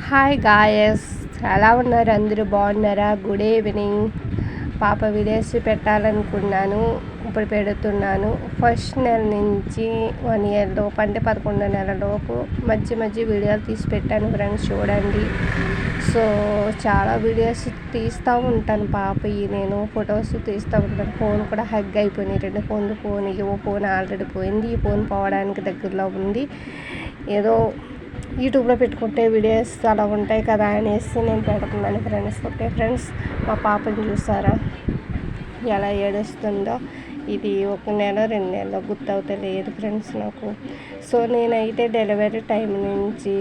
Hi guys, ఎలా ఉన్నారు? అందరూ బాగున్నారా? Good evening. పాప వీడియోస్ పెట్టాలనుకున్నాను, ఇప్పుడు పెడుతున్నాను. ఫస్ట్ నెల నుంచి 1 ఇయర్ లోపు, అంటే 11 నెలలలోపు మధ్య వీడియోలు తీసి పెట్టాను ఫ్రెండ్స్, చూడండి. సో చాలా వీడియోస్ తీస్తూ ఉంటాను. నేను ఫొటోస్ తీస్తూ ఉంటాను. ఫోన్ కూడా హగ్ అయిపోయినాయి, 2 ఫోన్లు పోయినాయి. ఓ ఫోన్ ఆల్రెడీ పోయింది, ఈ ఫోన్ పోవడానికి దగ్గరలో ఉంది. ఏదో యూట్యూబ్లో పెట్టుకుంటే వీడియోస్ అలా ఉంటాయి కదా అనేసి నేను పెడుతున్నాను ఫ్రెండ్స్. ఓకే ఫ్రెండ్స్, మా పాపని చూసారా ఎలా ఏడుస్తుందో? ఇది 1 నెల 2 నెలలు గుర్తవుతలేదు ఫ్రెండ్స్ నాకు. సో నేనైతే డెలివరీ టైం నుంచి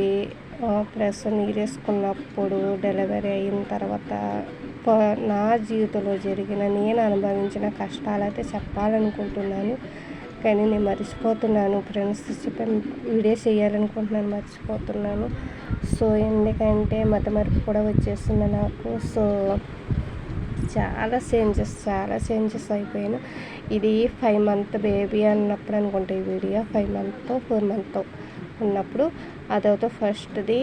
ప్లస్ నీరేసుకున్నప్పుడు, డెలివరీ అయిన తర్వాత నా జీవితంలో జరిగిన, నేను అనుభవించిన కష్టాలు అయితే చెప్పాలనుకుంటున్నాను. కానీ నేను మర్చిపోతున్నాను ఫ్రెండ్స్, వీడియో చేయాలనుకుంటున్నాను, మర్చిపోతున్నాను. సో ఎందుకంటే మతమరుపు కూడా వచ్చేస్తుంది నాకు. సో చాలా చేంజెస్ అయిపోయాను. ఇది 5 మంత్ బేబీ అన్నప్పుడు అనుకుంటా ఈ వీడియో, 5 మంత్ 4 మంత్ ఉన్నప్పుడు. అదైతే ఫస్ట్ది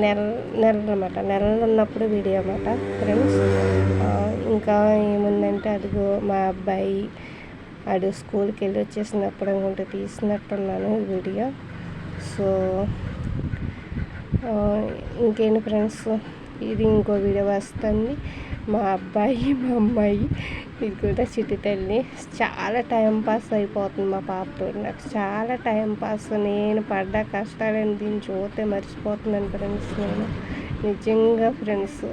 నెలలు ఉన్నప్పుడు వీడియో అన్నమాట ఫ్రెండ్స్. ఇంకా ఏముందంటే, అదిగో మా అబ్బాయి ఆడు స్కూల్కి వెళ్ళి వచ్చేసినప్పుడు అనుకుంటే తీసినట్టున్నాను ఈ వీడియో. సో ఇంకేంటి ఫ్రెండ్స్, ఇది ఇంకో వీడియో వస్తుంది. మా అబ్బాయి మా అమ్మాయి, ఇది కూడా చిట్టి తల్లి. చాలా టైంపాస్ అయిపోతుంది మా పాపతో. నాకు చాలా టైంపాస్. నేను పడ్డ కష్టాలను దీన్ని చూస్తే మర్చిపోతున్నాను ఫ్రెండ్స్. నేను నిజంగా ఫ్రెండ్స్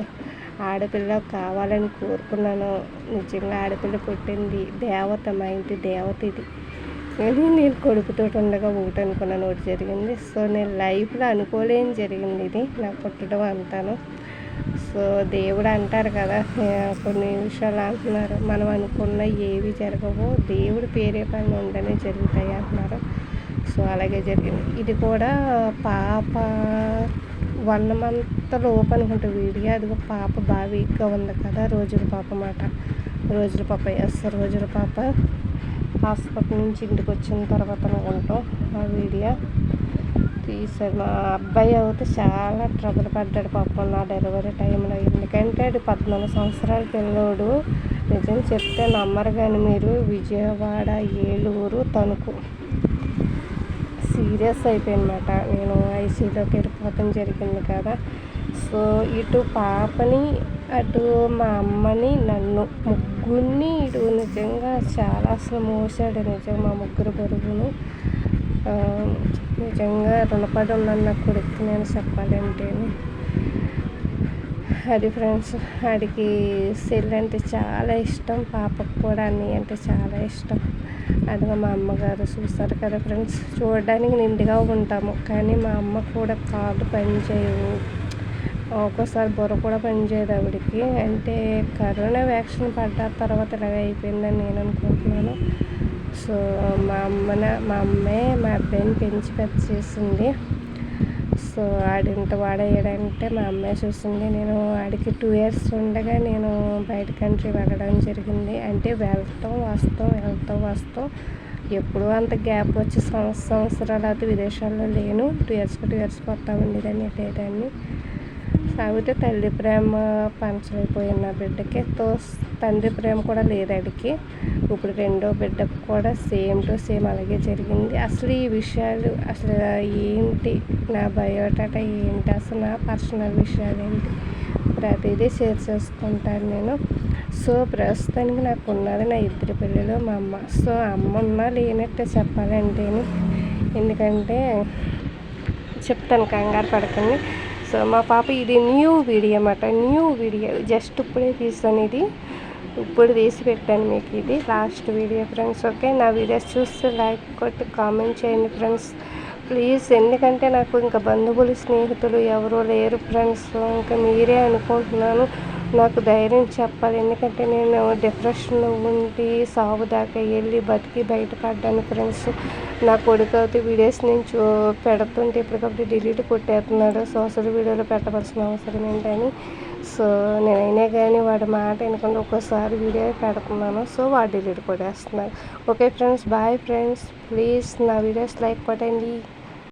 ఆడపిల్ల కావాలని కోరుకున్నాను. నిజంగా ఆడపిల్ల పుట్టింది దేవత, మా ఇంటి దేవత ఇది. కానీ నేను కొడుకుతో ఉండగా ఒకటి అనుకున్నాను, ఒకటి జరిగింది. సో నేను లైఫ్లో అనుకోలేని జరిగింది ఇది, నాకు పుట్టడం అంతాను. సో దేవుడు అంటారు కదా, కొన్ని విషయాలు అంటున్నారు, మనం అనుకున్న ఏవి జరగవో దేవుడు పేరే పని ఉండనే జరుగుతాయి అంటున్నారు. సో అలాగే జరిగింది. ఇది కూడా పాప 1 మంత్ లోపు అనుకుంటా వీడియో. అదిగో పాప బాగా వీక్గా ఉంది కదా, రోజుల పాప రోజుల పాప హాస్పిటల్ నుంచి ఇంటికి వచ్చిన తర్వాత అనుకుంటాం ఆ వీడియో తీసాడు. మా అబ్బాయి అయితే చాలా ట్రబుల్ పడ్డాడు పాపం నా డెలివరీ టైంలో. ఎందుకంటే అది 14 సంవత్సరాల పిల్లోడు. నిజం చెప్తే నమ్మరు కానీ మీరు, విజయవాడ, ఏలూరు, తణుకు. సీరియస్ అయిపోయిందన్నమాట. నేను ఐసీయూలోకి వెళ్ళిపోవడం జరిగింది కదా. సో ఇటు పాపని, అటు మా అమ్మని, నన్ను ముగ్గురిని ఇటు నిజంగా చాలా అసలు మోసాడు. నిజంగా మా ముగ్గురు బరువును నిజంగా రుణపడి ఉన్నాను నా కొడుకు నేను చెప్పాలంటే. అది ఫ్రెండ్స్, వాడికి సెల్ అంటే చాలా ఇష్టం, పాపకు కూడా అన్నీ అంటే చాలా ఇష్టం. అదిగా మా అమ్మగారు చూస్తారు కదా ఫ్రెండ్స్, చూడడానికి నిండుగా ఉంటాము కానీ మా అమ్మ కూడా కాళ్ళు పనిచేయవు, ఒక్కోసారి బుర్ర కూడా పనిచేయదు ఆవిడకి. అంటే కరోనా వ్యాక్సిన్ పడ్డ తర్వాత ఇలాగ అయిపోయిందని నేను అనుకుంటున్నాను. సో మా అమ్మే మా అబ్బాయిని పెంచి పెద్ద చేసింది. సో ఆడింత వాడయ్యాడంటే మా అమ్మాయి చూసింది. నేను ఆడికి 2 ఇయర్స్ ఉండగా నేను బయట కంట్రీ వెళ్ళడం జరిగింది. అంటే వెళ్తాం వస్తాం ఎప్పుడూ అంత గ్యాప్ వచ్చి సంవత్సరాలు అయితే విదేశాల్లో లేను. 2 ఇయర్స్ వస్తూ ఉండేదాన్ని లేదాన్ని. కాకపోతే తల్లి ప్రేమ పంచలైపోయింది నా బిడ్డకి. తండ్రి ప్రేమ కూడా లేదు ఆడికి. ఇప్పుడు 2వ బిడ్డకు కూడా సేమ్ టు సేమ్ అలాగే జరిగింది. అసలు ఈ విషయాలు అసలు ఏంటి, నా బయోడేటా ఏంటి, అసలు నా పర్సనల్ విషయాలు ఏంటి, ప్రతిదీ షేర్ చేసుకుంటాను నేను. సో ప్రస్తుతానికి నాకు ఉన్నది నా 2 పిల్లలు, మా అమ్మ. సో అమ్మ ఉన్నా లేనట్టే చెప్పాలంటే, ఎందుకంటే చెప్తాను, కంగారు పడకండి. సో మా పాప ఇది న్యూ వీడియో జస్ట్ ఇప్పుడే తీసాను. ఇది ఇప్పుడు తీసి పెట్టాను మీకు. ఇది లాస్ట్ వీడియో ఫ్రెండ్స్. ఓకే, నా వీడియోస్ చూస్తే లైక్ కొట్టి కామెంట్ చేయండి ఫ్రెండ్స్ ప్లీజ్. ఎందుకంటే నాకు ఇంకా బంధువులు స్నేహితులు ఎవరూ లేరు ఫ్రెండ్స్. ఇంకా మీరే అనుకుంటున్నాను, నాకు ధైర్యం చెప్పాలి. ఎందుకంటే నేను డిప్రెషన్లో ఉండి సాగు దాకా వెళ్ళి బతికి బయటపడ్డాను ఫ్రెండ్స్. నా కొడుకు అయితే వీడియోస్ నేను పెడుతుంటే ఇప్పటికప్పుడు డిలీట్ కొట్టేస్తున్నాడు, సోషల్ వీడియోలో పెట్టవలసిన అవసరం ఏంటని. సో నేనైనా కానీ వాడి మాట ఎందుకంటే ఒక్కోసారి వీడియో పెడుతున్నాను, సో వాడు డిలీట్ కొట్టేస్తున్నాడు. Okay friends, bye friends. Please నా వీడియోస్ లైక్ కొట్టండి.